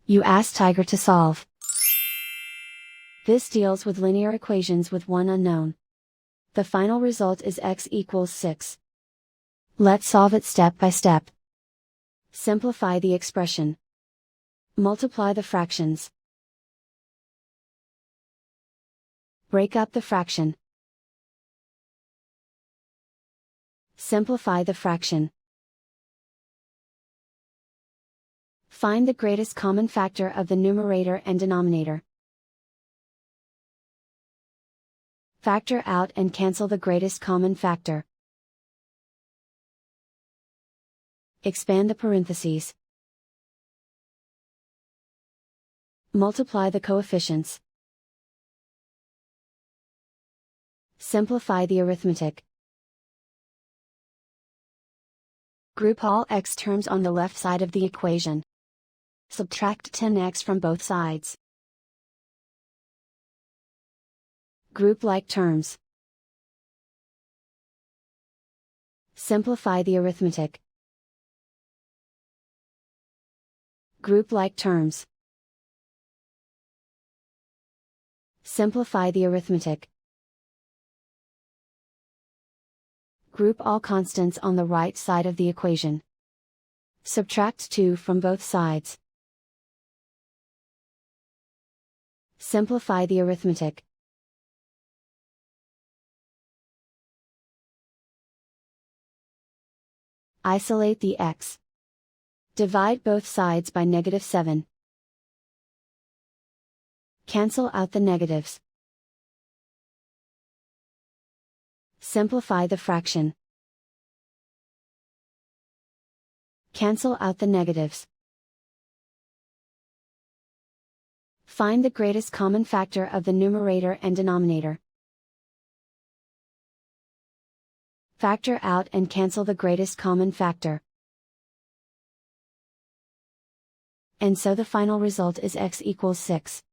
You ask Tiger to solve. This deals with linear equations with one unknown. The final result is x equals 6. Let's solve it step by step. Simplify the expression. Multiply the fractions. Break up the fraction. Simplify the fraction. Find the greatest common factor of the numerator and denominator. Factor out and cancel the greatest common factor. Expand the parentheses. Multiply the coefficients. Simplify the arithmetic. Group all x terms on the left side of the equation. Subtract 10x from both sides. Group like terms. Simplify the arithmetic. Group like terms. Simplify the arithmetic. Group all constants on the right side of the equation. Subtract 2 from both sides. Simplify the arithmetic. Isolate the x. Divide both sides by -7. Cancel out the negatives. Simplify the fraction. Cancel out the negatives. Find the greatest common factor of the numerator and denominator. Factor out and cancel the greatest common factor. And so the final result is x equals 6.